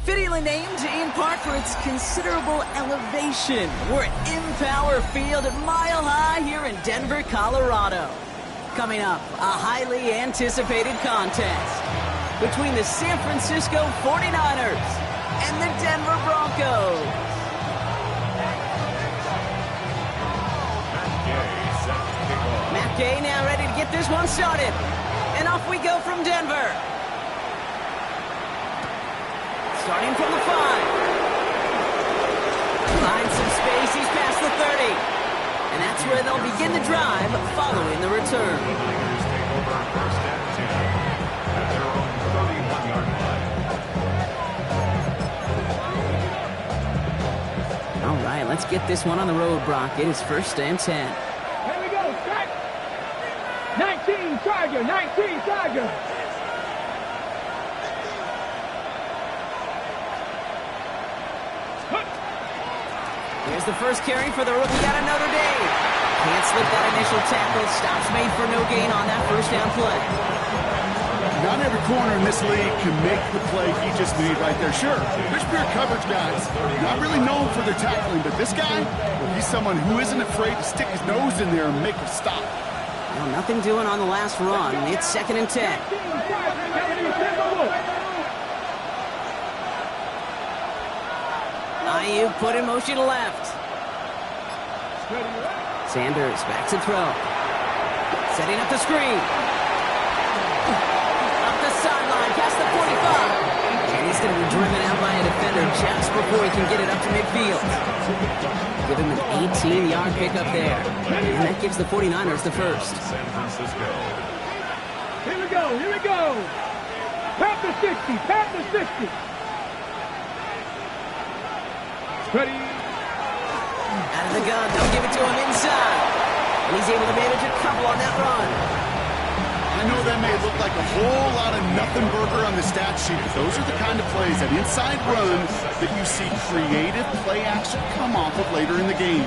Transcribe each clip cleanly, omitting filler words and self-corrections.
Fittingly named in part for its considerable elevation. We're at Empower Field at Mile High here in Denver, Colorado. Coming up, a highly anticipated contest between the San Francisco 49ers and the Denver Broncos. Matt Gay now ready to get this one started. And off we go from Denver. Starting from the 5. Finds some space, he's past the 30. And that's where they'll begin the drive following the return. All right, let's get this one on the road, Brock. It is 1st and 10. Here we go, set. 19 Charger, 19 Charger. Here's the first carry for the rookie out of Notre Dame. Can't slip that initial tackle. Stops made for no gain on that first down play. Not every corner in this league can make the play he just made right there. Sure, there's pure coverage guys, not really known for their tackling, but this guy, well, he's someone who isn't afraid to stick his nose in there and make a stop. Well, nothing doing on the last run. It's 2nd and 10. Ayuk put in motion left. Sanders back to throw. Setting up the screen. Up the sideline, past the 45. And he's going to be driven out by a defender just before he can get it up to midfield. Give him an 18-yard pickup there. And that gives the 49ers the first. San Francisco. Here we go, here we go. Pat the 60, pat the 60. Ready. Out of the gun, they'll give it to him inside. And he's able to manage a couple on that run. I know that may look like a whole lot of nothing burger on the stat sheet, but those are the kind of plays, that inside run, that you see creative play action come off of later in the game.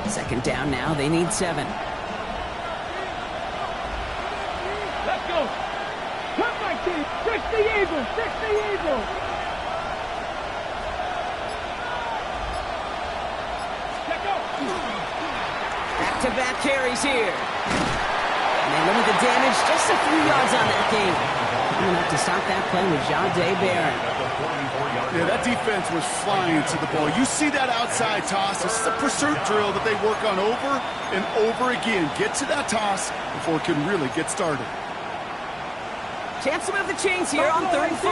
2nd down now, they need 7. Let's go. Come my team. 60 Eagles, 60 Eagles. Back-to-back carries here. And they limit the damage just a few yards on that game. Coming up to stop that play with Jahdae Barron. Yeah, that defense was flying to the ball. You see that outside toss. This is a pursuit drill that they work on over and over again. Get to that toss before it can really get started. Chance to move the chains here on 3rd and 4.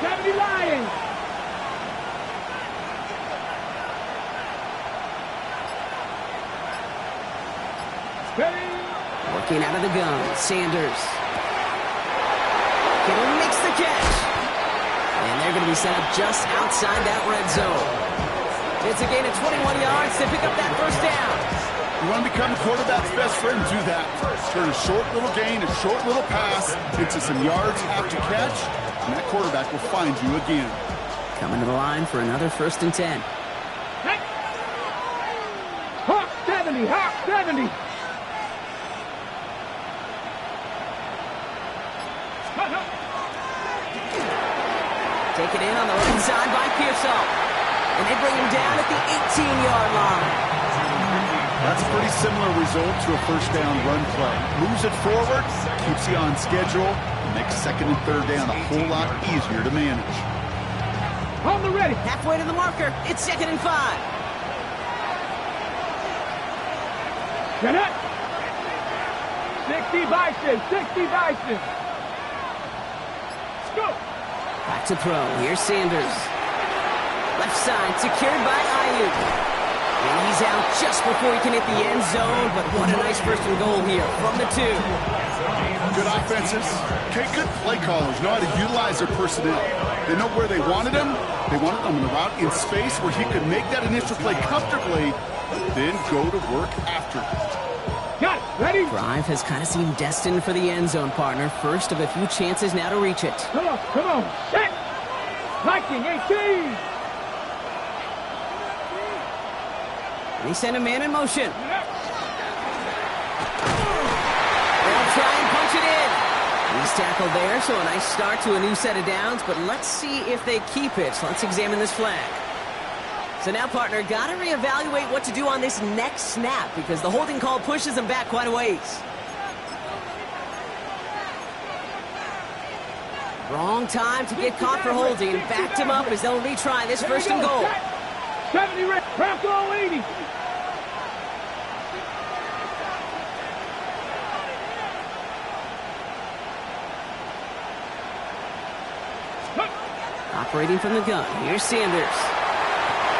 70 Lions. Working out of the gun, Sanders. Kittle makes the catch. And they're going to be set up just outside that red zone. It's a gain of 21 yards to pick up that first down. You want to become a quarterback's best friend, do that. Turn a short little gain, a short little pass into some yards after catch, and that quarterback will find you again. Coming to the line for another 1st and 10. Hey. Hawk 70, Hawk 70. Taken in on the right side by Pearsall. And they bring him down at the 18-yard line. That's a pretty similar result to a 1st down run play. Moves it forward, keeps you on schedule, and makes 2nd and 3rd down a whole lot easier to manage. On the ready. Halfway to the marker. It's 2nd and 5. Get up. 60 Bison, 60 Bison. Let's go. Back to throw. Here's Sanders. Left side, secured by Ayuk. And he's out just before he can hit the end zone, but what a nice 1st and goal here from the 2. Good offenses. Okay, good play callers know how to utilize their personnel. They know where they wanted him. They wanted him in the route in space where he could make that initial play comfortably, then go to work after. Got it. Ready? Drive has kind of seemed destined for the end zone, partner. First of a few chances now to reach it. Come on, come on. Set. 19, 18. They send a man in motion. They'll try and punch it in. He's tackled there, so a nice start to a new set of downs, but let's see if they keep it. Let's examine this flag. So now, partner, got to reevaluate what to do on this next snap because the holding call pushes them back quite a ways. Wrong time to get caught for holding. Backed him up as they'll retry this first and goal. 70 red. Bronco 80. Operating from the gun. Here's Sanders.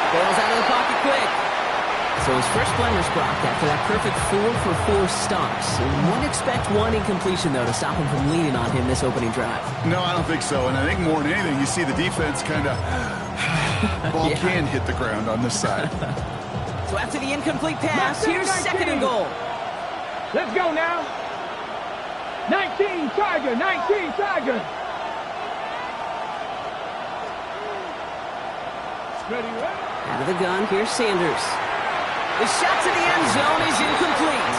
Bails out of the pocket quick. So his first blemish blocked after that perfect 4-for-4 stops. And wouldn't expect one incompletion, though, to stop him from leaning on him this opening drive. No, I don't think so. And I think more than anything, you see the defense kind of... ball can hit the ground on this side. So after the incomplete pass, here's 2nd and goal. Let's go now. 19, Tiger. 19, Tiger. Ready, ready. Out of the gun, here's Sanders. The shot to the end zone is incomplete.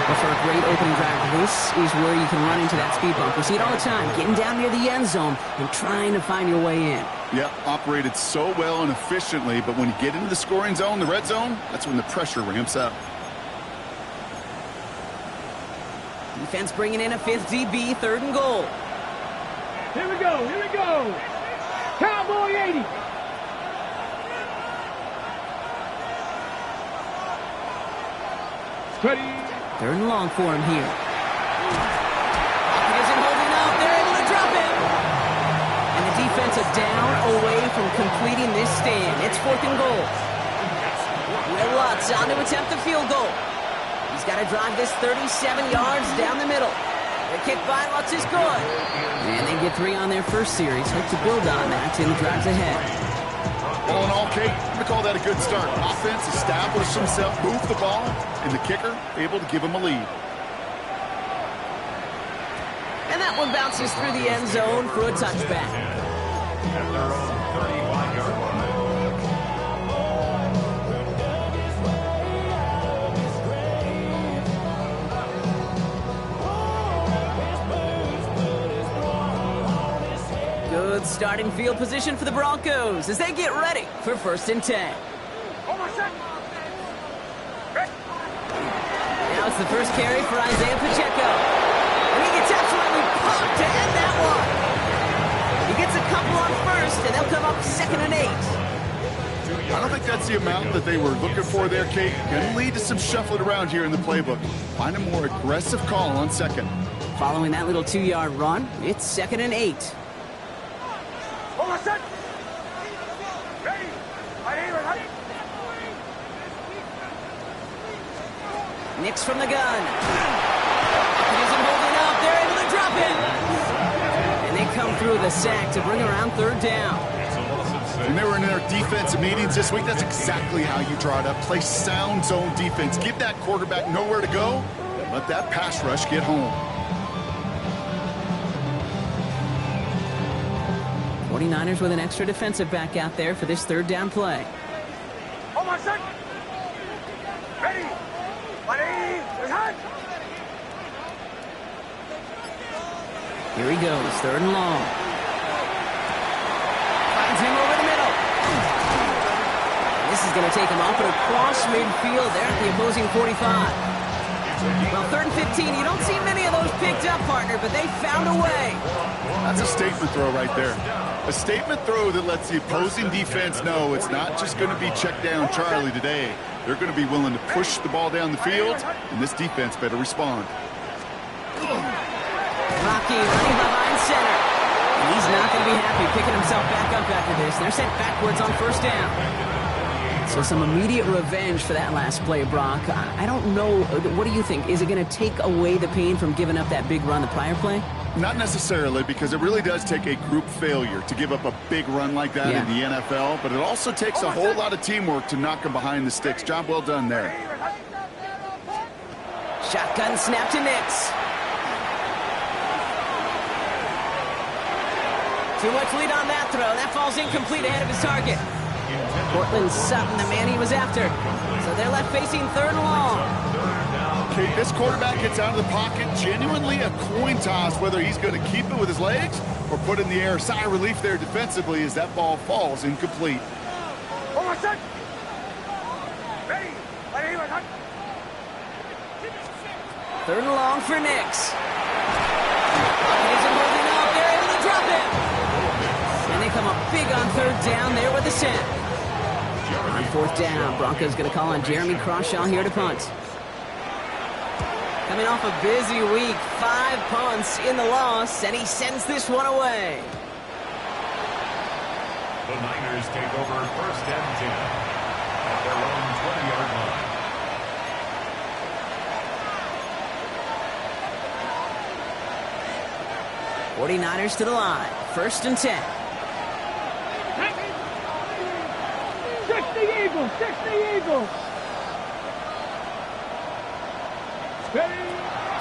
But for a great opening drive, this is where you can run into that speed bump. We see it all the time, getting down near the end zone and trying to find your way in. Yeah, operated so well and efficiently, but when you get into the scoring zone, the red zone, that's when the pressure ramps up. Defense bringing in a 5th DB, 3rd and goal. Here we go, here we go. Cowboy 80. Ready. 3rd and long for him here. He isn't holding up. They're able to drop him. And the defense a down away from completing this stand. It's 4th and goal. Will Lutz on to attempt the field goal. He's got to drive this 37 yards down the middle. The kick by Lutz is good. And they get 3 on their first series. Hope to build on that in the drives ahead. All in all, Kate, I'm going to call that a good start. Offense established himself, moved the ball, and the kicker able to give him a lead. And that one bounces through the end zone for a touchback. Good starting field position for the Broncos as they get ready for 1st and 10. Now it's the first carry for Isaiah Pacheco. And he gets absolutely pumped to end that one. He gets a couple on first, and they'll come up 2nd and 8. I don't think that's the amount that they were looking for there, Kate. Going to lead to some shuffling around here in the playbook. Find a more aggressive call on 2nd. Following that little 2-yard run, it's 2nd and 8. Nix from the gun. He isn't holding up. They're able to drop him. And they come through the sack to bring around 3rd down. When they were in their defensive meetings this week, that's exactly how you draw it up. Play sound zone defense. Give that quarterback nowhere to go. And let that pass rush get home. 49ers with an extra defensive back out there for this 3rd down play. Hold on, son. Ready. Here he goes, 3rd and long. Finds him over the middle. This is going to take him off and across midfield there at the opposing 45. Well, 3rd and 15, you don't see many of those picked up, partner, but they found a way. That's a statement throw right there. A statement throw that lets the opposing defense know it's not just going to be check down Charlie today. They're going to be willing to push the ball down the field, and this defense better respond. Rocky running behind center. And he's not going to be happy picking himself back up after this. They're sent backwards on 1st down. So some immediate revenge for that last play, Brock. I don't know. What do you think? Is it going to take away the pain from giving up that big run the prior play? Not necessarily, because it really does take a group failure to give up a big run like that in the NFL, but it also takes a whole lot of teamwork to knock them behind the sticks. Job well done there. Shotgun snap to Nix. Too much lead on that throw. That falls incomplete ahead of his target. Cortland Sutton, the man he was after. So they're left facing 3rd and long. Okay, this quarterback gets out of the pocket. Genuinely a coin toss whether he's going to keep it with his legs or put it in the air. Sigh of relief there defensively as that ball falls incomplete. 3rd and long for Nix. He isn't holding up. They're able to drop him. And they come up big on 3rd down there with the sack. On 4th down, Broncos going to call on Jeremy Crawshaw here to punt. Coming off a busy week, 5 punts in the loss, and he sends this one away. The Niners take over 1st and 10 at their own 20-yard line. '49ers to the line, 1st and 10. 60 Eagles, 60 Eagles.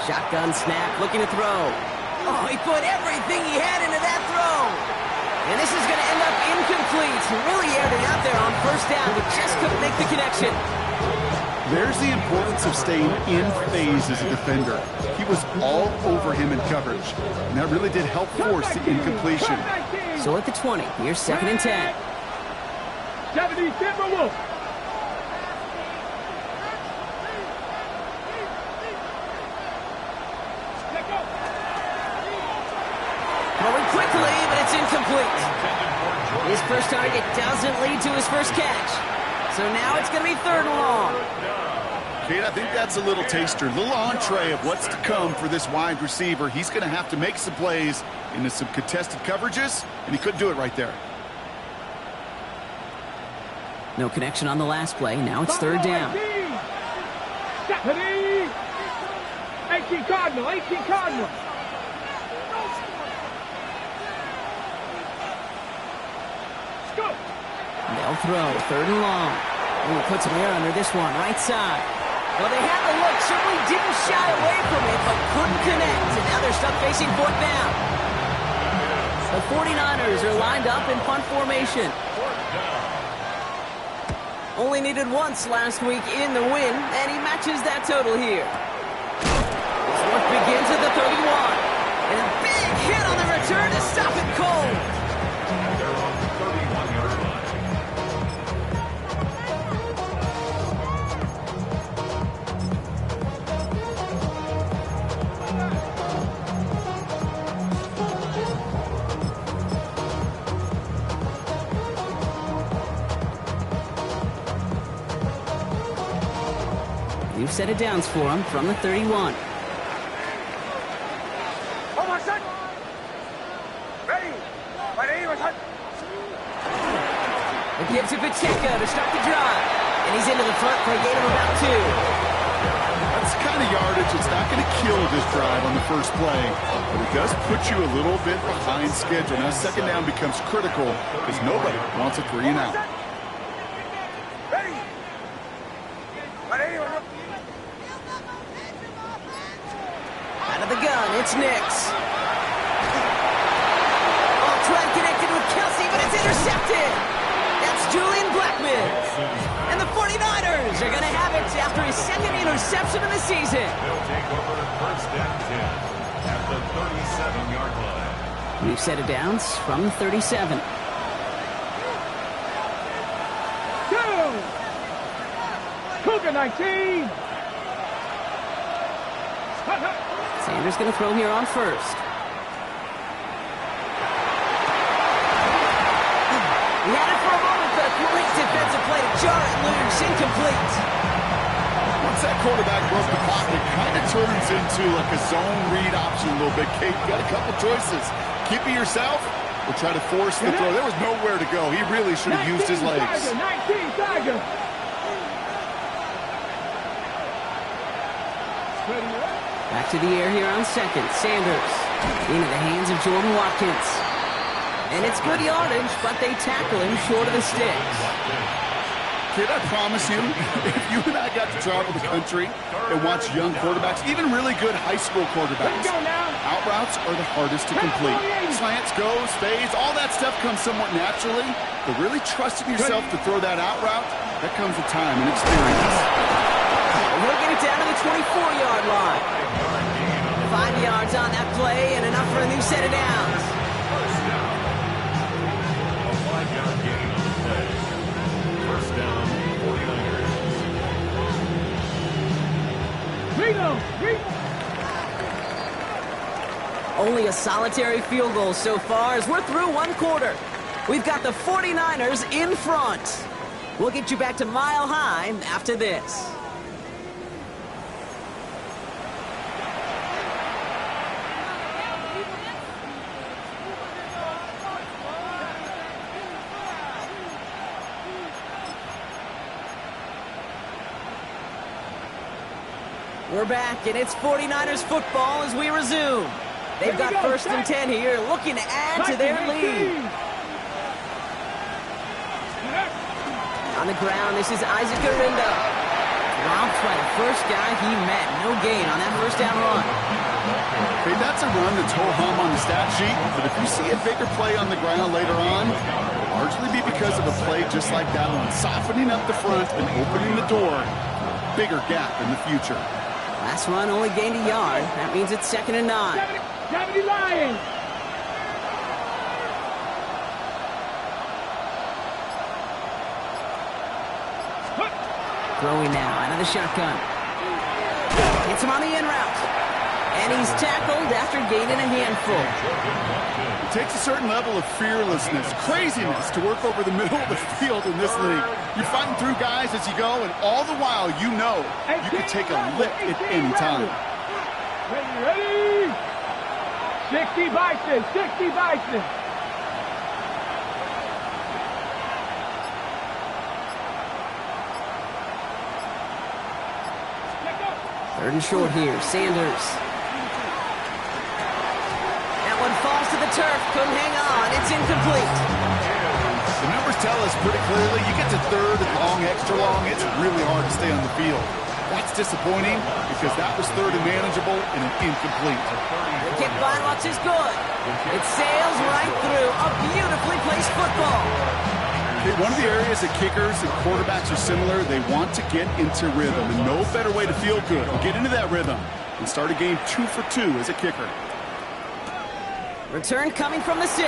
Shotgun snap, looking to throw. Oh, he put everything he had into that throw. And this is going to end up incomplete. Really aired it out there on 1st down, but just couldn't make the connection. There's the importance of staying in phase as a defender. He was all over him in coverage, and that really did help force the incompletion. So at the 20, here's 2nd and 10. 70 Timberwolves. Throwing quickly, but it's incomplete. His first target doesn't lead to his first catch. So now it's going to be 3rd and long. Kate, I think that's a little taster, a little entree of what's to come for this wide receiver. He's going to have to make some plays into some contested coverages, and he couldn't do it right there. No connection on the last play. Now it's 3rd down. 18 Cardinal, 18 Cardinal. They'll throw, 3rd and long. Ooh, put some air under this one, right side. Well, they had the look, certainly didn't shy away from it, but couldn't connect. And now they're stuck facing 4th down. The 49ers are lined up in punt formation. Only needed once last week in the win, and he matches that total here. This one begins at the 31. And a big hit on the return to stop it cold. They're on the 31-yard line. New set of downs for him from the 31. It gives to Pacheco to start the drive. And he's into the front for a gain of about 2. That's the kind of yardage that's not going to kill this drive on the first play, but it does put you a little bit behind schedule. Now 2nd down becomes critical because nobody wants a 3 and out. Out of the gun, it's Nix. Oh, trying connected with Kelsey, but it's intercepted. That's Julian Blackman. And the 49ers are going to have it after his 2nd interception of the season. They'll take over 1st and 10 at the 37-yard line. New set of downs from the 37. 2. Cougar 19. Sanders going to throw here on 1st. He had it for a moment, but a great defensive play to jar it loose, incomplete. Once that quarterback broke the pocket, it kind of turns into like a zone read option a little bit. Kate, you got a couple choices. Keep it yourself or try to force the throw. There was nowhere to go. He really should have used his legs. 19 Tiger. Ready, Back to the air here on second. Sanders into the hands of Jordan Watkins. And it's good yardage, but they tackle him short of the sticks. Kid, I promise you, if you and I got to travel the country and watch young quarterbacks, even really good high school quarterbacks, out routes are the hardest to complete. Slants, goes, fades, all that stuff comes somewhat naturally, but really trusting yourself to throw that out route, that comes with time and experience. He'll get it down to the 24-yard line. 5 yards on that play and enough for a new set of downs. First down. A 5-yard gain on the play. First down, 49ers. Only a solitary field goal so far as we're through one quarter. We've got the 49ers in front. We'll get you back to Mile High after this. We're back, and it's 49ers football as we resume. They've got first and 10 here, looking to add to their lead. On the ground, this is Isaac Arindo. Dropped by the first guy he met. No gain on that first down run. Hey, that's a run that's ho-hum on the stat sheet, but if you see a bigger play on the ground later on, it'll largely be because of a play just like that one, softening up the front and opening the door. Bigger gap in the future. Last run only gained a yard. That means it's 2nd and 9. 70 Lions. Throwing now out of the shotgun. Gets him on the in route. And he's tackled after gaining a handful. It takes a certain level of fearlessness, craziness to work over the middle of the field in this league. You're fighting through guys as you go, and all the while you know you can take a lick at any time. Ready? 60 Bison, 60 Bison. Third and short here. Sanders. That one falls to the turf. Couldn't hang on. It's incomplete. The numbers tell us pretty clearly, you get to third and long, extra long, it's really hard to stay on the field. That's disappointing because that was third and manageable and an incomplete. The kick by Lutz is good. It sails right through a beautifully placed football. Okay, one of the areas that kickers and quarterbacks are similar, they want to get into rhythm, and no better way to feel good than get into that rhythm and start a game 2 for 2 as a kicker. Return coming from the 6.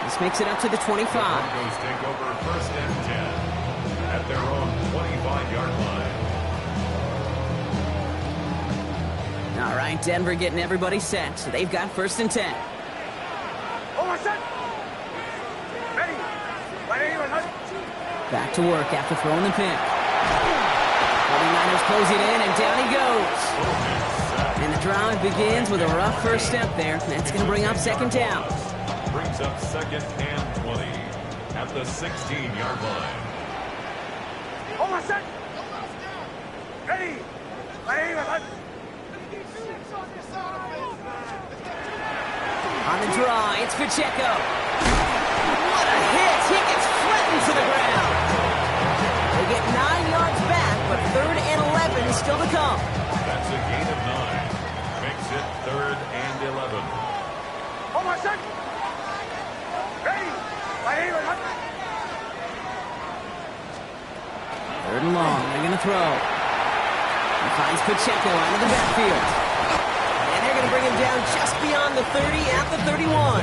This makes it up to the 25. Broncos take over first and 10 at their own 25-yard line. All right, Denver getting everybody set. So they've got first and 10. Back to work after throwing the pick. 49ers closing in, and down he goes. And the drive begins with a rough first step there. That's going to bring up second down. Brings up 2nd and 20 at the 16-yard line. On the draw, it's Pacheco. What a hit! He gets flattened to the ground. They get 9 yards back, but 3rd and 11 is still to come. That's a gain of 9. Makes it 3rd and 11. Third and long, they're going to throw. He finds Pacheco out of the backfield. And they're going to bring him down just beyond the 30 at the 31.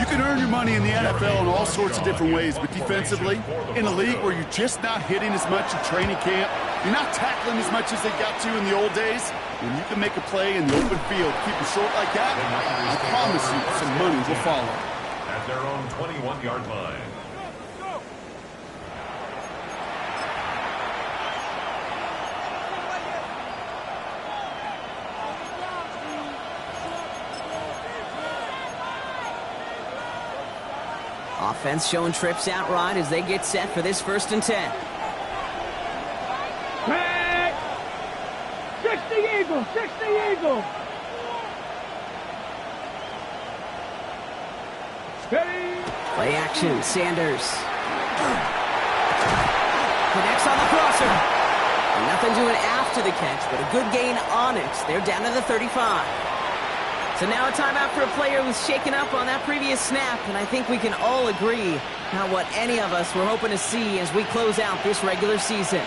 You can earn your money in the NFL in all sorts of different ways, but defensively, in a league where you're just not hitting as much in training camp, you're not tackling as much as they got to in the old days, when you can make a play in the open field, keep it short like that, I promise you some money will follow. At their own 21-yard line. Offense showing trips outright as they get set for this first and 10. Eagle, 60 Eagle. Steady. Play action, Sanders. Connects on the crosser. And nothing doing after the catch, but a good gain on it. They're down to the 35. So now a timeout for a player who's shaken up on that previous snap, and I think we can all agree not what any of us were hoping to see as we close out this regular season.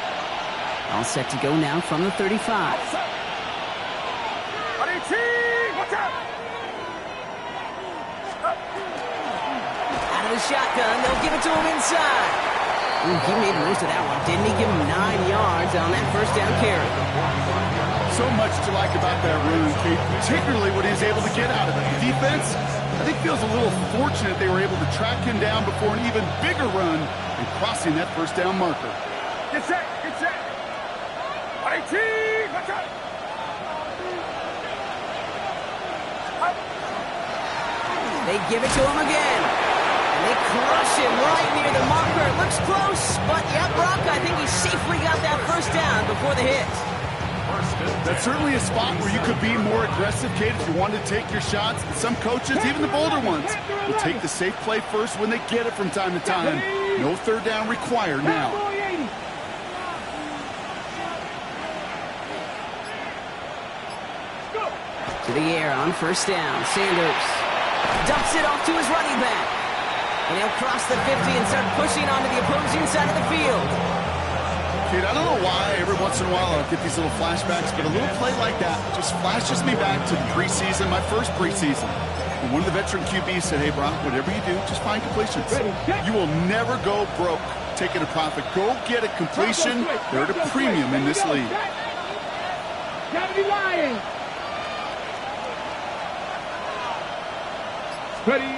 All set to go now from the 35. Out of the shotgun, they'll give it to him inside. Ooh, he made most of that one, didn't he? Give him 9 yards on that first down carry. So much to like about that run, Kate, particularly what he was able to get out of it. The defense, I think, feels a little fortunate they were able to track him down before an even bigger run and crossing that first down marker. Get set, get set. 18, watch out. They give it to him again. And they crush him right near the marker. It looks close, but yeah, Brock, I think he safely got that first down before the hit. That's certainly a spot where you could be more aggressive, Kate, if you wanted to take your shots. And some coaches, even the bolder ones, will take the safe play first when they get it from time to time. No third down required now. To the air on first down. Sanders dumps it off to his running back. And he'll cross the 50 and start pushing onto the opposing side of the field. Kate, I don't know why every once in a while I'll get these little flashbacks, but a little play like that just flashes me back to the preseason, my first preseason. And one of the veteran QBs said, hey, Brock, whatever you do, just find completions. You will never go broke taking a profit. Go get a completion. They're at a premium in this league. Gotta be lying. Ready.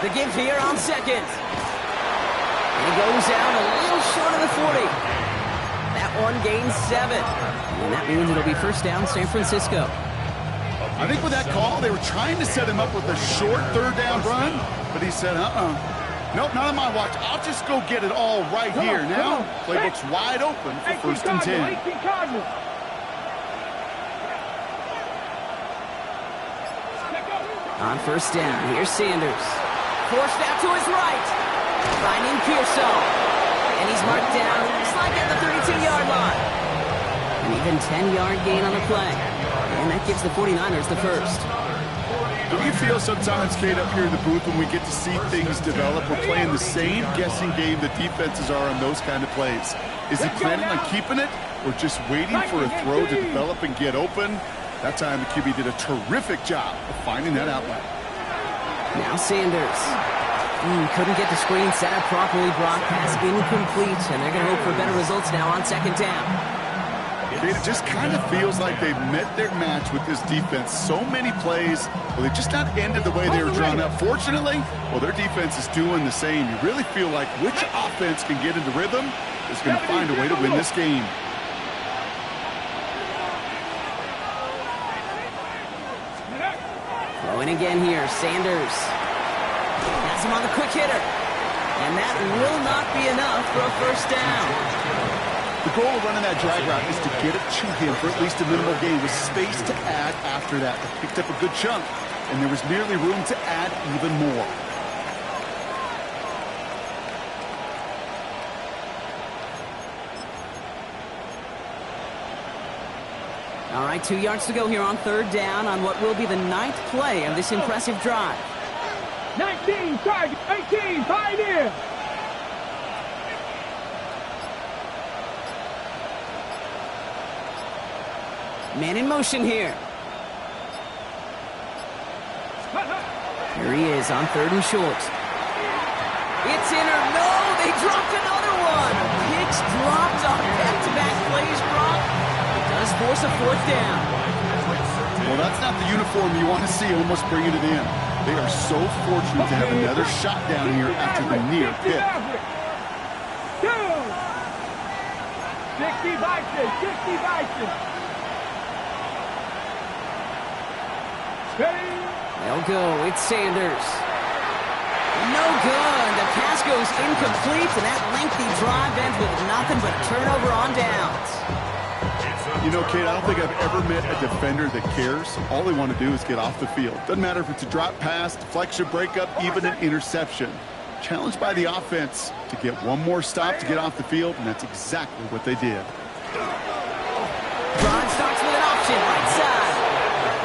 The give here on second. And he goes down a little short of the 40. That one gains 7. And that means it'll be first down San Francisco. I think with that call, they were trying to set him up with a short third down run, but he said, nope, not on my watch. I'll just go get it all right here. Now, playbook's wide open for first and 10. On first down, here's Sanders. Forced out to his right. Finding Pearsall. And he's marked down, just like at the 32-yard line. An even 10-yard gain on the play. And that gives the 49ers the first. Don't you feel sometimes, Kate, up here in the booth when we get to see things develop, we're playing the same guessing game that defenses are on those kind of plays? Is he planning on keeping it or just waiting for a throw to develop and get open? That time the QB did a terrific job of finding that outlet. Now Sanders. Couldn't get the screen set up properly. Brock pass incomplete, and they're going to hope for better results now on second down. It just kind of feels like they've met their match with this defense. So many plays, well, they just not ended the way they were drawn up. Fortunately, well, their defense is doing the same. You really feel like which offense can get into rhythm is going to find a way to win this game. Throwing again here, Sanders. Has him on the quick hitter. And that will not be enough for a first down. The goal of running that drag route is to get it to him for at least a minimal gain with space to add after that. They picked up a good chunk, and there was nearly room to add even more. All right, 2 yards to go here on third down on what will be the 9th play of this impressive drive. 19, target, 18, Pioneer. Man in motion here. Here he is on third and short. It's in or no, they dropped another one. Picks dropped on back-to-back plays, Brock. It does force a fourth down. Well, that's not the uniform you want to see almost bringing it in. They are so fortunate to have another shot down here after the near pick. 60 Bison. They'll go. It's Sanders. No good. The pass goes incomplete, and that lengthy drive ends with nothing but a turnover on downs. You know, Kate, I don't think I've ever met a defender that cares. All they want to do is get off the field. Doesn't matter if it's a drop pass, deflection, breakup, even an interception. Challenged by the offense to get one more stop to get off the field, and that's exactly what they did. Drive starts with an option, right side.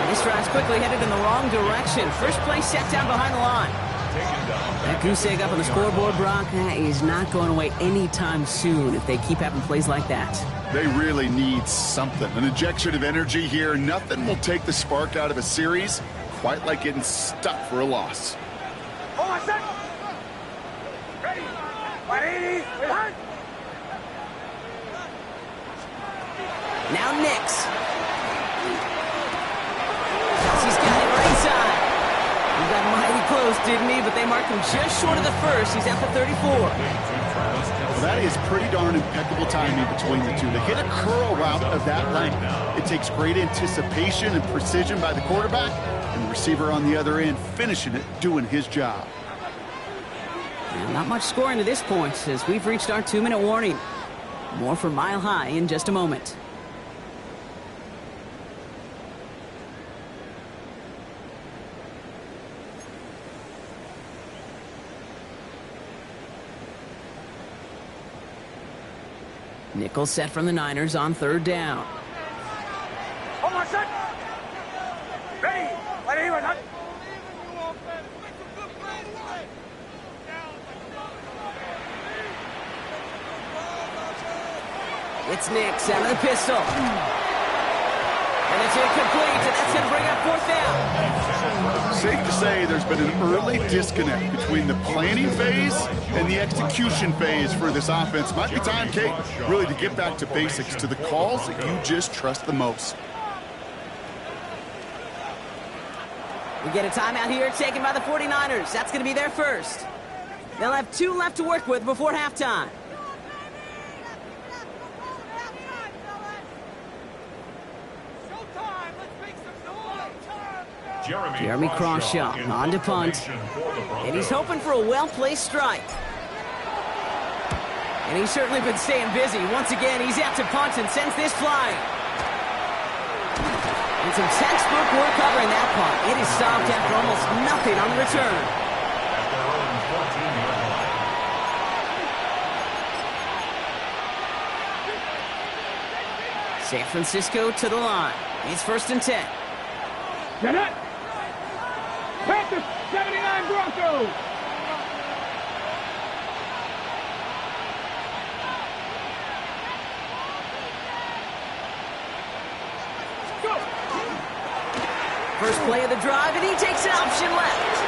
And this drive's quickly headed in the wrong direction. First play set down behind the line. That goose egg up on the scoreboard, Brock, is not going away anytime soon if they keep having plays like that. They really need something. An injection of energy here. Nothing will take the spark out of a series quite like getting stuck for a loss. Hold on a second. Ready? 180. Now Nix. He's got it right side. He got mighty close, didn't he? But they marked him just short of the first. He's at the 34. Well, that is pretty darn impeccable timing between the two. To hit a curl route of that length, it takes great anticipation and precision by the quarterback, and the receiver on the other end finishing it, doing his job. And not much scoring to this point as we've reached our 2-minute warning. More from Mile High in just a moment. Nickel set from the Niners on third down. Hold on a second. Ready? 180. It's Nix out of the pistol. And it's incomplete, and that's going to bring up fourth down. Safe to say there's been an early disconnect between the planning phase and the execution phase for this offense. Might be time, Kate, really to get back to basics, to the calls that you just trust the most. We get a timeout here taken by the 49ers. That's going to be their first. They'll have 2 left to work with before halftime. Jeremy Crawshaw on to punt. And he's hoping for a well-placed strike. And he's certainly been staying busy. Once again, he's out to punt and sends this flying. And some textbook work covering that punt. It is stopped after almost nothing on the return. San Francisco to the line. It's 1st and 10. Get it. Panthers, 79 Broncos. Go. First play of the drive, and he takes an option left.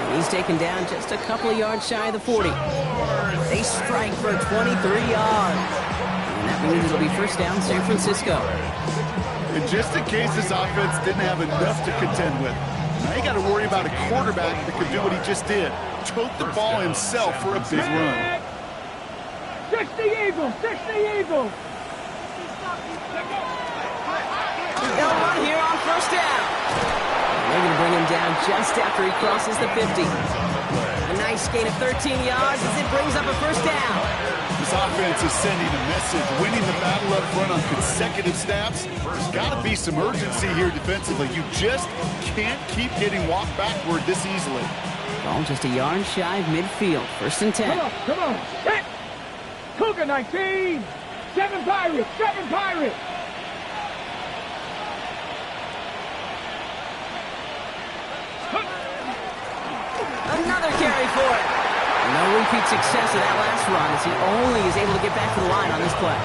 And he's taken down just a couple of yards shy of the 40. They strike for 23 yards. And that means it'll be first down, San Francisco. And just in case this offense didn't have enough to contend with, now you got to worry about a quarterback that could do what he just did. Tote the ball himself for a big run. 60 Eagles, 60 Eagles. They'll run here on first down. They're going to bring him down just after he crosses the 50. A nice gain of 13 yards as it brings up a first down. This offense is sending a message, winning the battle up front on consecutive snaps. There's got to be some urgency here defensively. You just can't keep getting walked backward this easily. Ball just a yard shy of midfield. 1st and 10. Come on. Hit. Cougar 19. 7 Pirates, 7 Pirates. Another carry for it. No repeat success of that last run as he only is able to get back to the line on this play.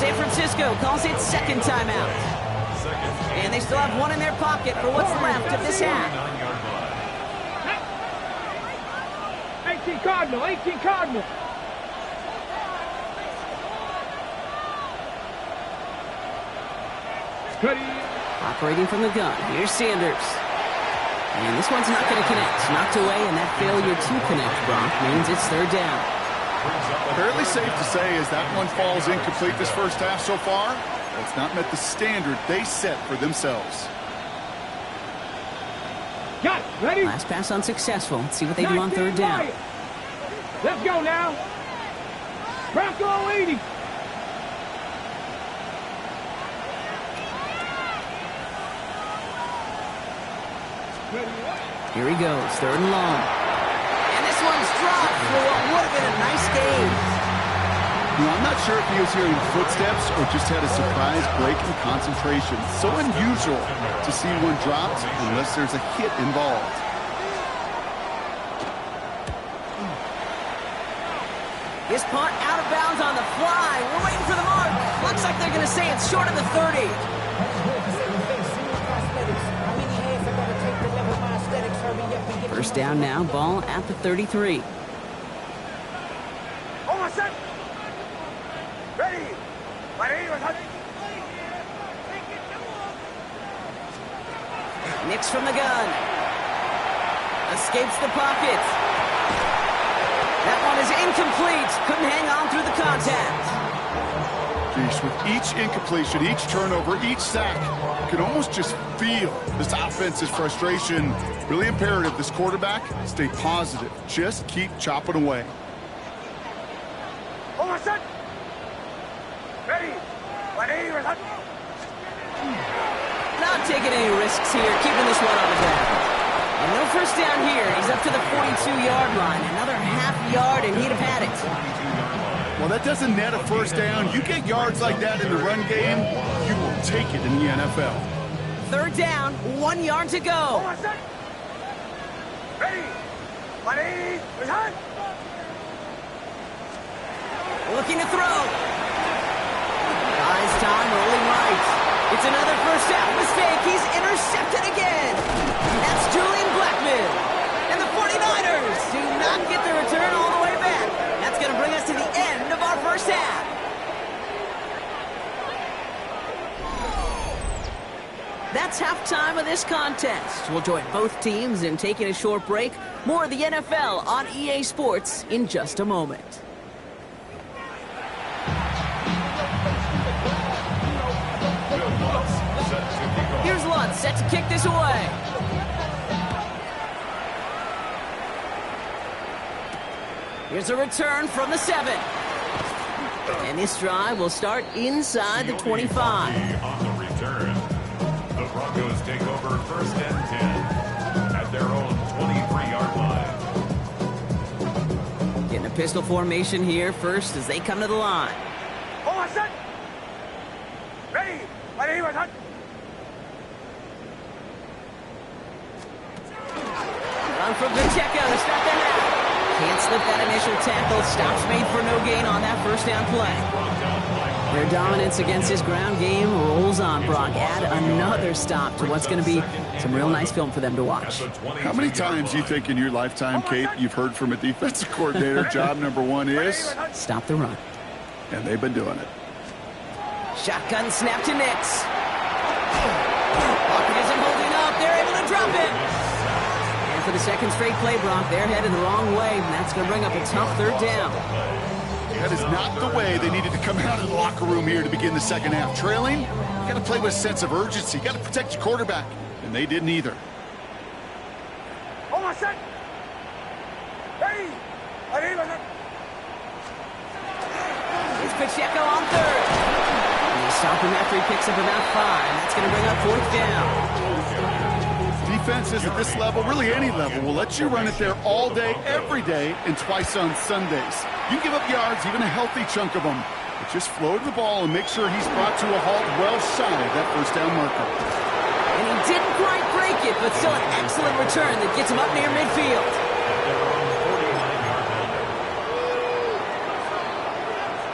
San Francisco calls it second timeout. And they still have one in their pocket for what's left of this half. 18 Cardinal, 18 Cardinal. Operating from the gun, here's Sanders. And this one's not going to connect. Knocked away, and that failure to connect, Brock, means it's third down. Fairly safe to say as that one falls incomplete this first half so far, it's not met the standard they set for themselves. Got it. Ready? Last pass unsuccessful. Let's see what they do on third down. Let's go now. Bronco 80. Here he goes, 3rd and long. And this one's dropped for what would have been a nice game. You know, I'm not sure if he was hearing footsteps or just had a surprise break in concentration. So unusual to see one dropped unless there's a hit involved. His punt out of bounds on the fly. We're waiting for the mark. Looks like they're going to say it's short of the 30. First down now, ball at the 33. Almost set. Ready. Nix from the gun. Escapes the pocket. That one is incomplete. Couldn't hang on through the contact. Geesh, with each incompletion, each turnover, each sack, you can almost just feel this offense's frustration. Really imperative, this quarterback, stay positive. Just keep chopping away. Almost set. Ready. Not taking any risks here, keeping this one on the ground. And no first down here. He's up to the 42-yard line. Another half yard, and he'd have had it. Well, that doesn't net a first down. You get yards like that in the run game, you will take it in the NFL. 3rd down, 1 yard to go. Ready. Looking to throw. Buys time, rolling right. It's another first half mistake. He's intercepted again. That's Julian Blackman. And the 49ers do not get the return all the way back. That's going to bring us to the end of our first half. That's halftime of this contest. We'll join both teams in taking a short break. More of the NFL on EA Sports in just a moment. Here's Lutz set to kick this away. Here's a return from the 7. And this drive will start inside the 25. On the return, the Broncos take over 1st and 10 at their own 23-yard line. Getting a pistol formation here first as they come to the line. Almost set. Ready. Run from Pacheco to start the half. Can't slip that initial tackle. Stops made for no gain on that first down play. Their dominance against this ground game rolls on, Brock. Add another stop to what's going to be some real nice film for them to watch. How many times do you think in your lifetime, Kate, you've heard from a defensive coordinator, job number 1 is? Stop the run. And they've been doing it. Shotgun snap to Nix. Pocket isn't holding up. They're able to drop it. And for the second straight play, Brock, they're headed the wrong way, and that's going to bring up a tough 3rd down. That is not the way they needed to come out of the locker room here to begin the second half. Trailing, you got to play with a sense of urgency. You got to protect your quarterback, and they didn't either. Almost set. Ready. It's Pacheco on 3rd. And they stop him after he picks up about 5. That's going to bring up 4th down. Defenses at this level, really any level, will let you run it there all day, every day, and twice on Sundays. You give up yards, even a healthy chunk of them. But just float the ball and make sure he's brought to a halt well shy of that first down marker. And he didn't quite break it, but still an excellent return that gets him up near midfield.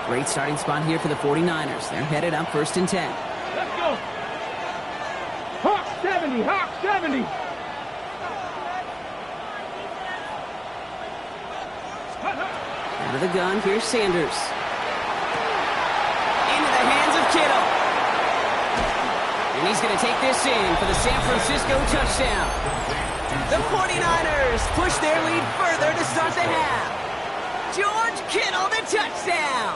Great starting spot here for the 49ers. They're headed up 1st and 10. Let's go. Hawk 70. Hawk 70. Out of the gun, here's Sanders. Into the hands of Kittle. And he's going to take this in for the San Francisco touchdown. The 49ers push their lead further to start the half. George Kittle, the touchdown.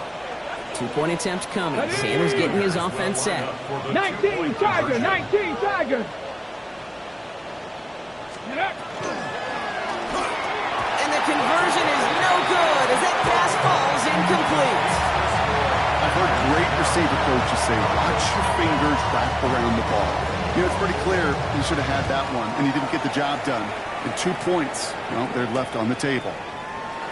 2-point attempt coming. Sanders getting his offense set. 19 Tiger. 19 Tiger. And the conversion is no good as that pass falls incomplete. receiver coaches say, watch your fingers wrap around the ball. You know, it's pretty clear he should have had that one, and he didn't get the job done. And 2 points, well, they're left on the table.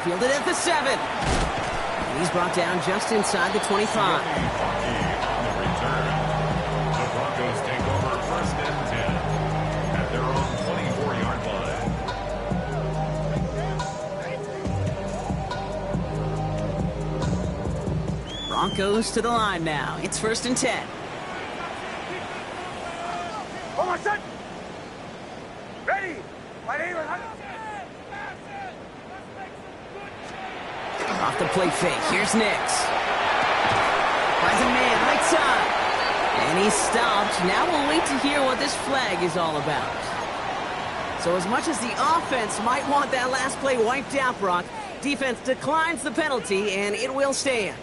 Fielded at the 7. And he's brought down just inside the 25. On the return, the Broncos take over 1st and 10 at their own 24-yard line. Broncos to the line now. It's 1st and 10. Ready. Off the play fake. Here's Nix. Finds a man right side. And he's stopped. Now we'll wait to hear what this flag is all about. So as much as the offense might want that last play wiped out, Brock, defense declines the penalty, and it will stand.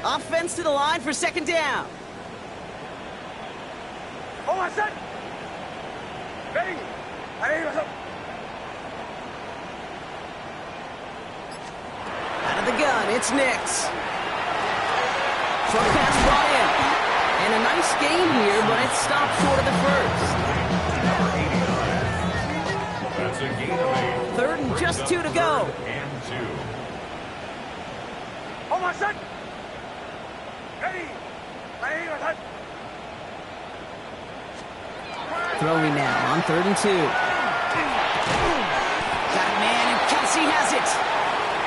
Offense to the line for 2nd down. Ready. Out of the gun, it's Nix. Short pass brought in. And a nice gain here, but it stopped short of the first. Number 89. That's a gain of 8. 3rd and just 2 to go. And 2. Throwing now on 3rd and 2. Got a man, and Kelsey has it.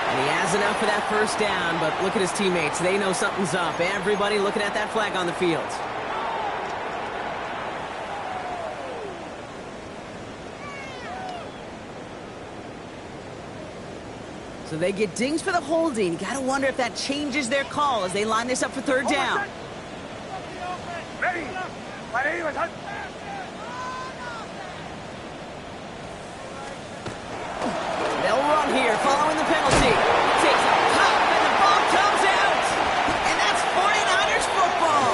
And he has enough for that 1st down, but look at his teammates. They know something's up. Everybody looking at that flag on the field. So they get dings for the holding. Got to wonder if that changes their call as they line this up for 3rd down. Ready. They'll run here following the penalty. Takes a pop and the ball comes out. And that's 49ers football.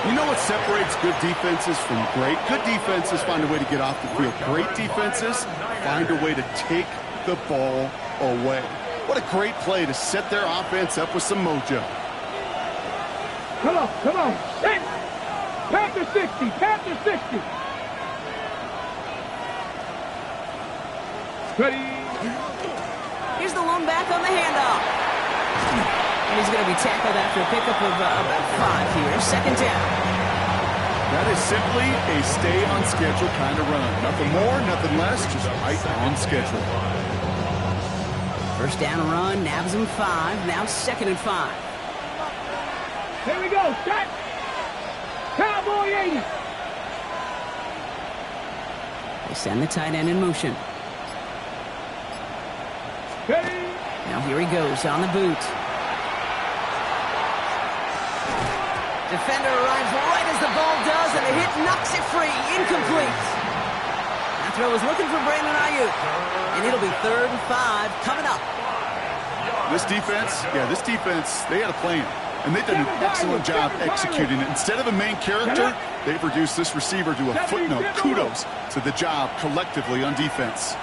You know what separates good defenses from great? Good defenses find a way to get off the field. Great defenses find a way to take the ball away. What a great play to set their offense up with some mojo. Come on. Hey. Panther 60. Ready. Here's the lone back on the handoff. And he's going to be tackled after a pickup of about 5 here. 2nd down. That is simply a stay on schedule kind of run. Nothing more, nothing less, just right on schedule. 1st down run, nabs him 5. Now 2nd and 5. Here we go. Set. Cowboy 80. They send the tight end in motion. Ready. Now here he goes on the boot. Defender arrives right as the ball does, and the hit knocks it free. Incomplete. That throw is looking for Brandon Ayuk. And it'll be 3rd and 5 coming up. This defense, they had a plan. And they've done an excellent job executing it. Instead of a main character, they've reduced this receiver to a footnote. Kudos to the job collectively on defense.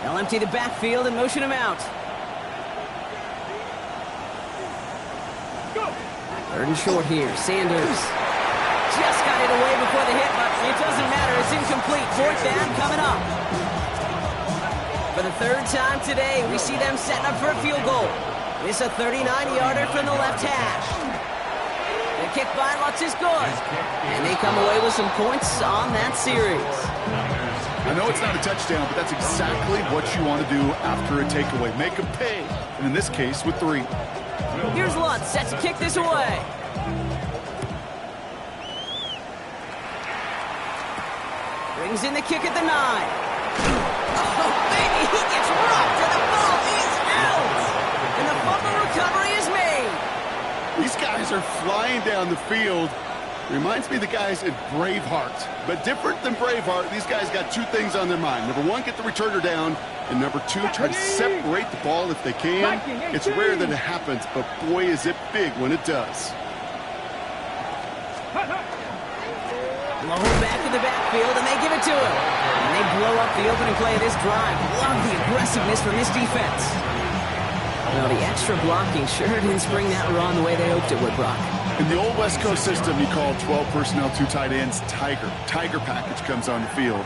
They'll empty the backfield and motion him out. 3rd and short here. Sanders just got it away before the hit, but it doesn't matter. It's incomplete. 4th down coming up. For the 3rd time today, we see them setting up for a field goal. It's a 39-yarder from the left hash. The kick by Lutz is good. And they come away with some points on that series. I know it's not a touchdown, but that's exactly what you want to do after a takeaway. Make them pay, and in this case, with 3. Here's Lutz, set to kick this away. Brings in the kick at the 9. Oh, baby, he gets rocked, and the ball is out. And the fumble recovery is made. These guys are flying down the field. Reminds me of the guys at Braveheart. But different than Braveheart, these guys got 2 things on their mind. Number 1, get the returner down. And number 2, try to separate the ball if they can. It's rare that it happens, but boy, is it big when it does. Low back in the backfield, and they give it to him. And they blow up the opening play of this drive. Love the aggressiveness from this defense. Well, the extra blocking sure didn't spring that run the way they hoped it would, Brock. In the old West Coast system, you call 12 personnel, 2 tight ends, Tiger. Tiger package comes on the field.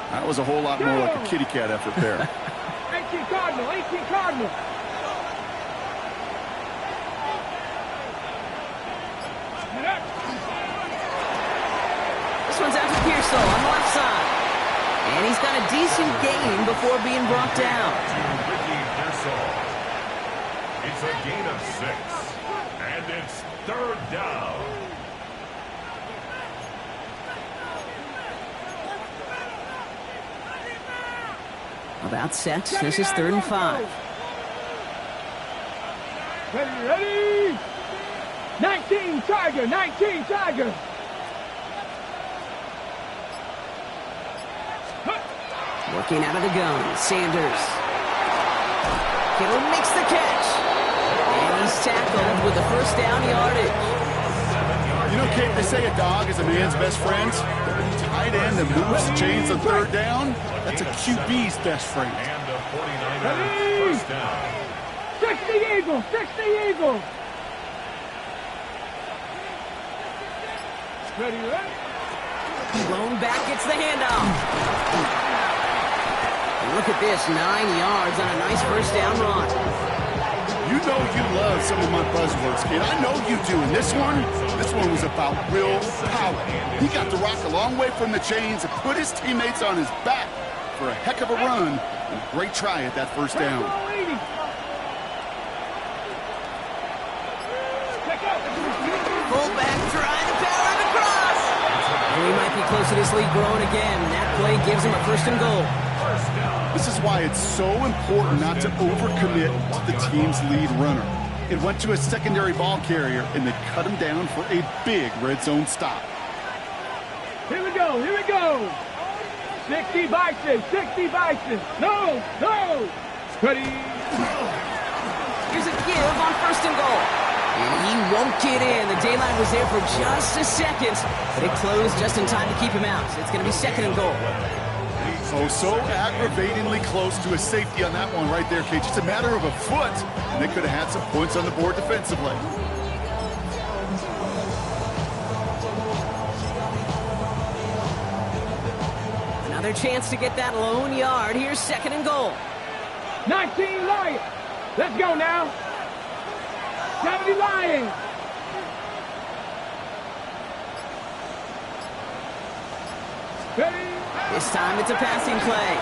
That was a whole lot more like a kitty cat effort there. 18 Cardinal, 18 Cardinal. This one's out to Pearsall on the left side. And he's got a decent gain before being brought down. It's a gain of 6. And it's 3rd down. About set. This is 3rd and 5. Ready? 19 Tiger, 19 Tiger. Working out of the gun, Sanders. Kittle makes the catch. And he's tackled with the first down yardage. You know, Kate, they say a dog is a man's best friend. Tight end that moves the chains on 3rd down, that's a QB's best friend. And the 49ers first down. 60 Eagles, 60 Eagles. Ready? Blown back, gets the handoff. And look at this, 9 yards on a nice first down run. You know you love some of my buzzwords, kid. I know you do. And this one was about real power. He got the rock a long way from the chains and put his teammates on his back for a heck of a run. And a great try at that first down. Fullback trying to power the cross. And he might be close to this lead growing again. And that play gives him a 1st and goal. This is why it's so important not to overcommit to the team's lead runner. It went to a secondary ball carrier, and they cut him down for a big red zone stop. Here we go, here we go. 60 Bison, 60 Bison. No. Ready? Here's a give on 1st and goal. And he won't get in. The daylight was there for just a second, but it closed just in time to keep him out. It's going to be 2nd and goal. Oh, so aggravatingly close to a safety on that one right there, Kate. Just a matter of a foot, and they could have had some points on the board defensively. Another chance to get that lone yard. Here's 2nd and goal. 19 Lions. Let's go now. 70 Lions. Ready? This time it's a passing play.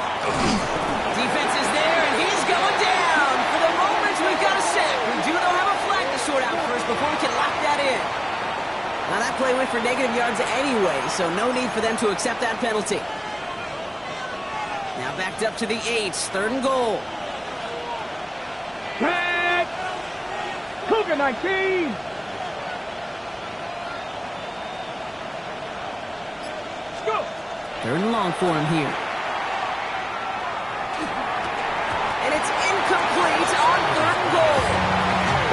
Defense is there, and he's going down. For the moment, we've got a sack. We do, though, have a flag to sort out first before we can lock that in. Now, that play went for negative yards anyway, so no need for them to accept that penalty. Now backed up to the 8, 3rd and goal. Red. Cougar 19. Let's go. 3rd and long for him here. And it's incomplete on 3rd and goal.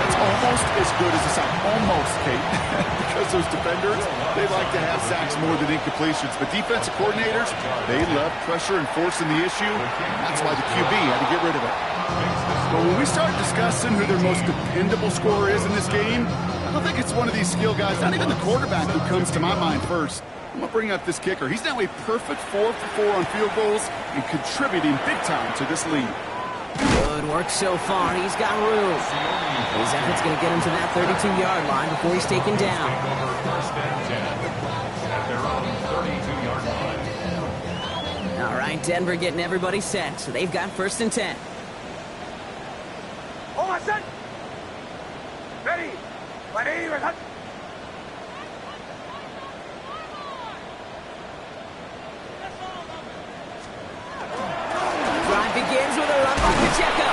That's almost as good as a sack. Almost, Kate. Because those defenders, they like to have sacks more than incompletions. But defensive coordinators, they love pressure and forcing the issue. That's why the QB had to get rid of it. But when we start discussing who their most dependable scorer is in this game, I don't think it's one of these skill guys, not even the quarterback, who comes to my mind first. I'm going to bring up this kicker. He's now a perfect 4 for 4 on field goals and contributing big time to this lead. Good work so far. He's got room. His effort's going to get him to that 32-yard line before he's taken down. All right, Denver getting everybody set. So they've got 1st and 10. All right, set. Ready. Ready. Ready. Drive begins with a run by Pacheco.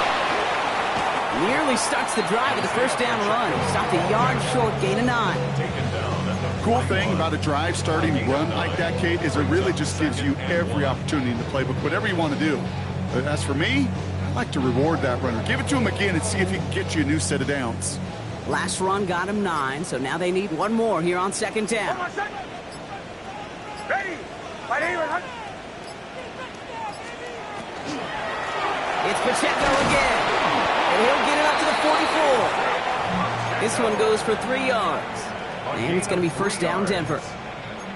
Nearly starts the drive with a 1st down run. Stopped a yard short, gain of 9. Cool thing about a drive starting run like that, Kate, is it really just gives you every opportunity in the playbook, whatever you want to do. But as for me, I like to reward that runner. Give it to him again and see if he can get you a new set of downs. Last run got him 9, so now they need one more here on 2nd down. Ready. Ready. Ready. It's Pacheco again. And he'll get it up to the 44. This one goes for 3 yards. And it's going to be first down, Denver.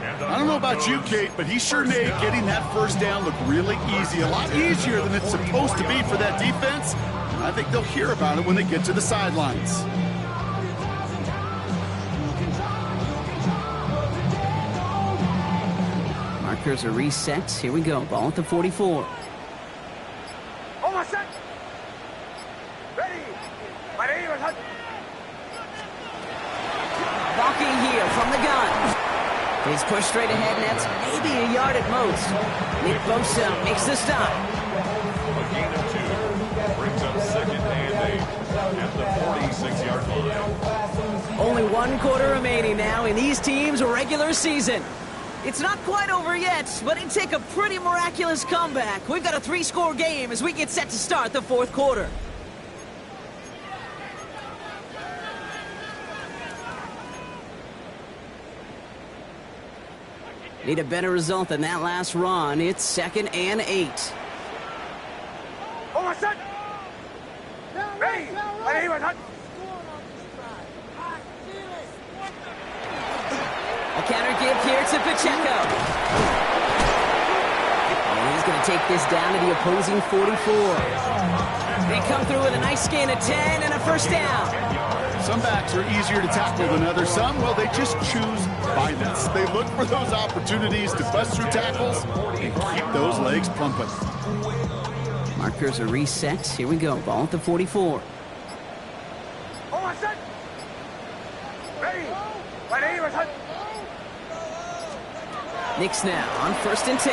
I don't know about you, Kate, but he sure made getting that first down look really easy. A lot easier than it's supposed to be for that defense. And I think they'll hear about it when they get to the sidelines. Markers are reset. Here we go. Ball at the 44. Almost set. Ready. Walking here from the gun. He's pushed straight ahead, and that's maybe a yard at most. Nick Bosa makes the stop. A gain of 2 brings up second and 8 at the 46-yard line. Only 1 quarter remaining now in these teams' regular season. It's not quite over yet, but it'd take a pretty miraculous comeback. We've got a 3-score game as we get set to start the 4th quarter. Need a better result than that last run. It's 2nd and 8. Almost set. Ready. A counter give here to Pacheco. And he's going to take this down to the opposing 44. They come through with a nice gain of 10 and a first down. Some backs are easier to tackle than others. Some, well, they just choose violence. They look for those opportunities to bust through tackles and keep those legs pumping. Markers are reset. Here we go. Ball at the 44. Almost set. Ready. Knicks now on 1st and 10.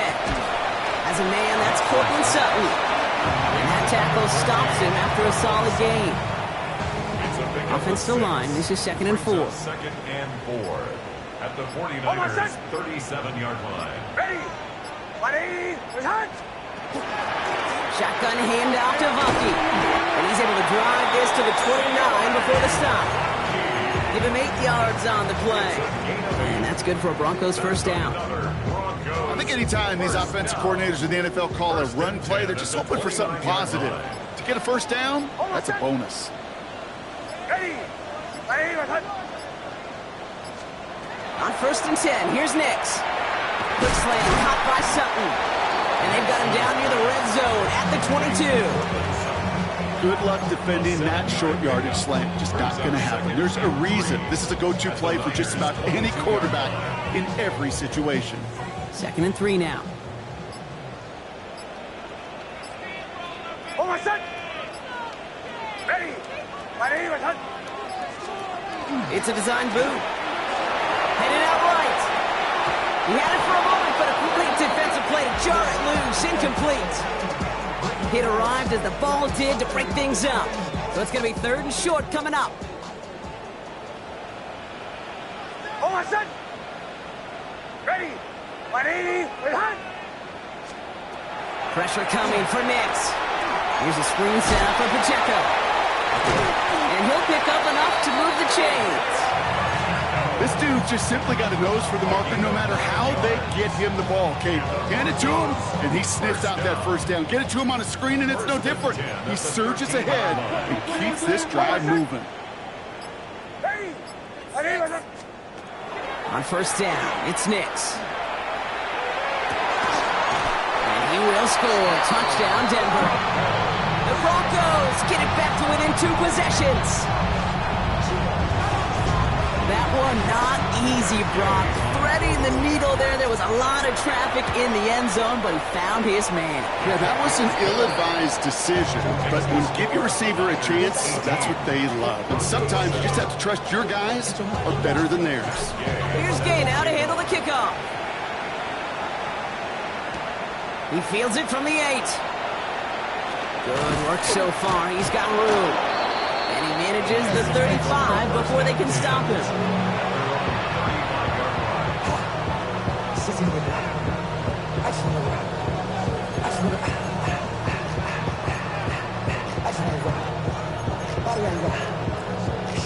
As a man, that's Cortland Sutton. And that tackle stops him after a solid gain. Offensive line, this is 2nd and 4. 2nd and 4 at the 49ers' 37-yard line. Ready. Shotgun handoff to Vucky. And he's able to drive this to the 29 before the stop. Give him 8 yards on the play. And that's good for a Broncos first down. I think anytime these offensive coordinators in the NFL call a run play, they're just hoping for something positive. To get a first down, that's a bonus. Ready. On 1st and 10, here's Nix. Quick slant caught by Sutton. And they've got him down near the red zone at the 22. Good luck defending that short yardage slant. Just not going to happen. There's a reason this is a go-to play for just about any quarterback in every situation. 2nd and 3 now. Almost set. Ready. It's a design boot. Headed out right. He had it for a moment, but a complete defensive play to jar it loose. Incomplete. Hit arrived as the ball did to break things up. So it's going to be 3rd and short coming up. Almost set. Ready. Pressure coming for Nix. Here's a screen setup for Pacheco. And he'll pick up enough to move the chains. This dude just simply got a nose for the marker no matter how they get him the ball, Kate. Hand it to him, and he sniffs out that first down. Get it to him on a screen, and it's no different. He surges ahead and keeps this drive moving. On 1st down, it's Nix. And he will score. Touchdown, Denver. The Broncos get it back to within 2 possessions. That one not easy, Brock. Threading the needle there. There was a lot of traffic in the end zone, but he found his man. Yeah, that was an ill-advised decision. But when you give your receiver a chance, that's what they love. And sometimes you just have to trust your guys are better than theirs. Here's Gay now to handle the kickoff. He fields it from the 8. Good work so far. He's got room. And he manages the 35 before they can stop him.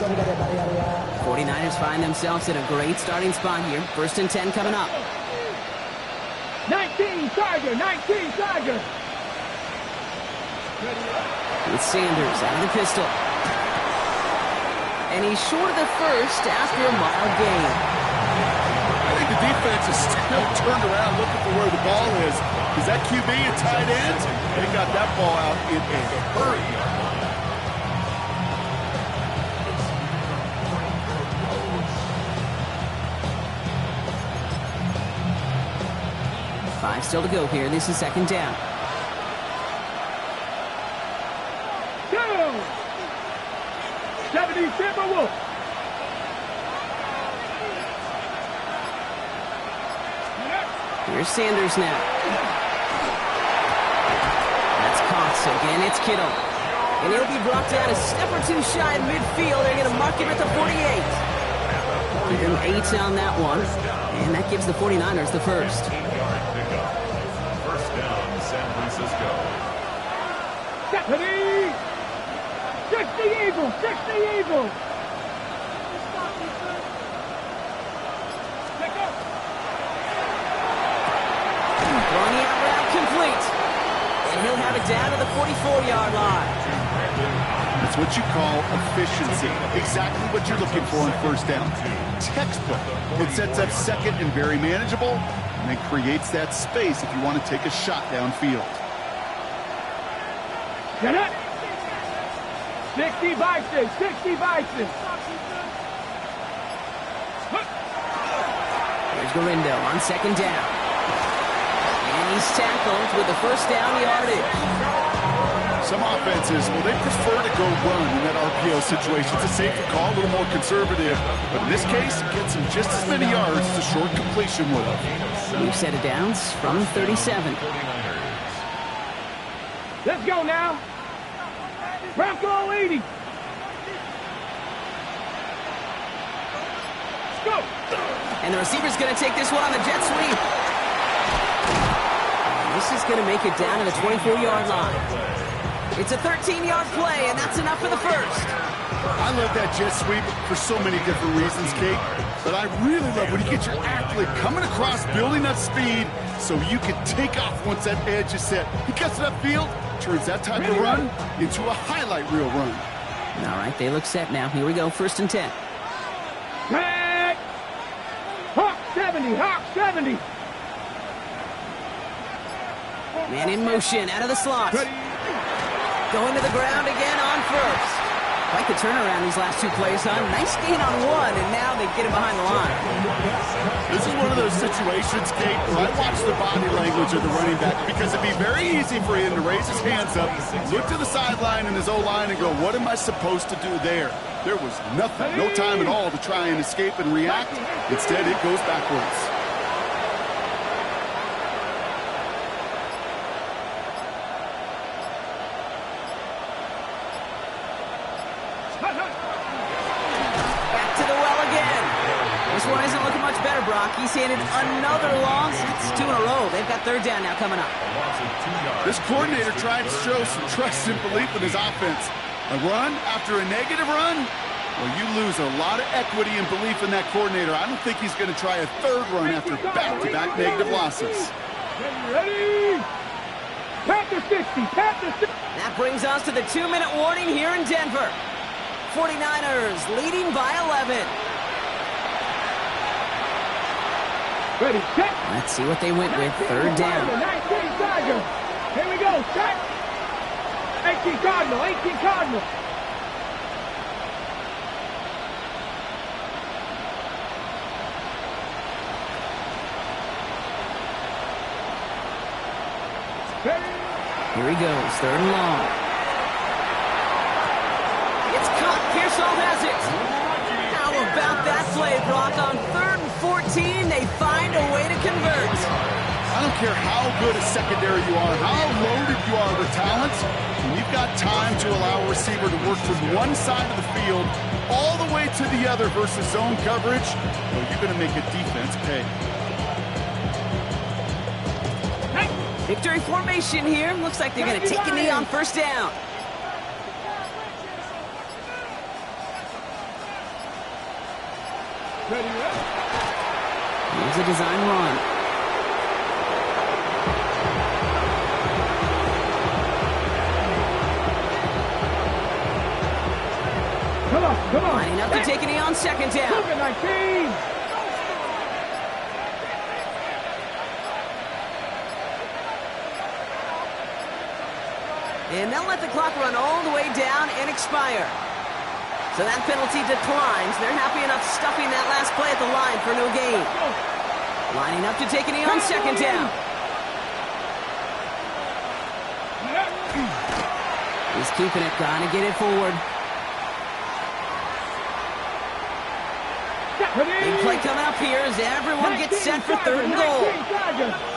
The 49ers find themselves in a great starting spot here. 1st and 10 coming up. 19 Tiger, 19 Tiger. With Sanders out of the pistol. And he's short of the first after a mile gain. I think the defense is still turned around looking for where the ball is. Is that QB a tight end? They got that ball out in a hurry. Five still to go here. This is second down. Go! 70 Timberwolves. Here's Sanders now. That's Cox again. It's Kittle. And he'll be brought down a step or two shy of midfield. They're going to mark him at the 48. Give him 8 on that one. And that gives the 49ers the first. First down, San Francisco. 60! 60 Eagles! 60 Eagles! Throwing the out route complete. And he'll have it down to the 44-yard line. That's what you call efficiency. Exactly what you're looking for on first down. Textbook. It sets up second and very manageable, and it creates that space if you want to take a shot downfield. Get up! 60 Bison! 60 Bison! Here's Gorindo on second down. And he's tackled with the first down yardage. Some offenses, well, they prefer to go run in that RPO situation. It's a safer call, a little more conservative. But in this case, it gets him just as many yards as a short completion would have. New set of downs from 37. Let's go now! Bronco 80! Let's go! And the receiver's going to take this one on the jet sweep. This is going to make it down to the 24-yard line. It's a 13-yard play, and that's enough for the first. I love that jet sweep for so many different reasons, Kate. But I really love when you get your athlete coming across, building up speed, so you can take off once that edge is set. He gets it upfield, turns that type of run into a highlight reel run. All right, they look set now. Here we go, 1st and 10. Back! Hawk 70! Hawk 70! Man in motion, out of the slot. Going to the ground again on first. Quite the turnaround these last two plays, huh? Nice gain on one, and now they get him behind the line. This is one of those situations, Kate, where I watch the body language of the running back because it'd be very easy for him to raise his hands up, look to the sideline and his O-line and go, what am I supposed to do there? There was nothing, no time at all to try and escape and react. Instead, it goes backwards. He's handed another loss. It's 2 in a row. They've got 3rd down now coming up. This coordinator tried to show some trust and belief in his offense. A run after a negative run? Well, you lose a lot of equity and belief in that coordinator. I don't think he's going to try a 3rd run after back-to-back negative losses. Ready? Panther 60! Panther 60! That brings us to the 2-minute warning here in Denver. 49ers leading by 11. Ready, check. Let's see what they went with. 3rd down. 19 Tiger. Here we go, check. 18 Cardinal, 18 Cardinal. Here he goes, 3rd and long. It's caught. Pearsall has it. How about that play, Brock? On 3rd and 14, they find a way to convert. I don't care how good a secondary you are, how loaded you are with talent, when you've got time to allow a receiver to work from one side of the field all the way to the other versus zone coverage, well, you're going to make a defense pay. Victory formation here. Looks like they're going to take a knee on 1st down. Here's a design run. Come on. Lining up to take a knee on second down. Move it, 19. And they'll let the clock run all the way down and expire. So that penalty declines. They're happy enough stuffing that last play at the line for no gain. Lining up to take a knee on second down. He's keeping it, trying to get it forward. Big play coming up here as everyone gets set for third and goal.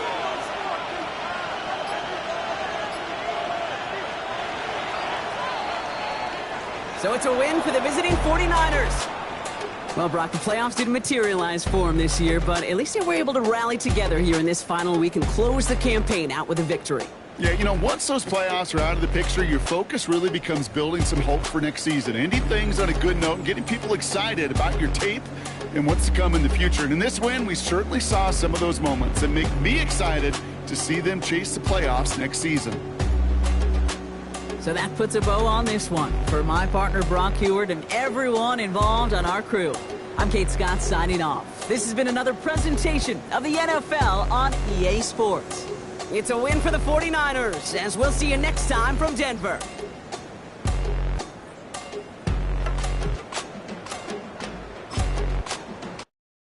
So it's a win for the visiting 49ers. Well, Brock, the playoffs didn't materialize for them this year, but at least they were able to rally together here in this final week and close the campaign out with a victory. Yeah, you know, once those playoffs are out of the picture, your focus really becomes building some hope for next season. Ending things on a good note and getting people excited about your tape and what's to come in the future. And in this win, we certainly saw some of those moments that make me excited to see them chase the playoffs next season. So that puts a bow on this one. For my partner, Brock Heward, and everyone involved on our crew, I'm Kate Scott signing off. This has been another presentation of the NFL on EA Sports. It's a win for the 49ers, as we'll see you next time from Denver.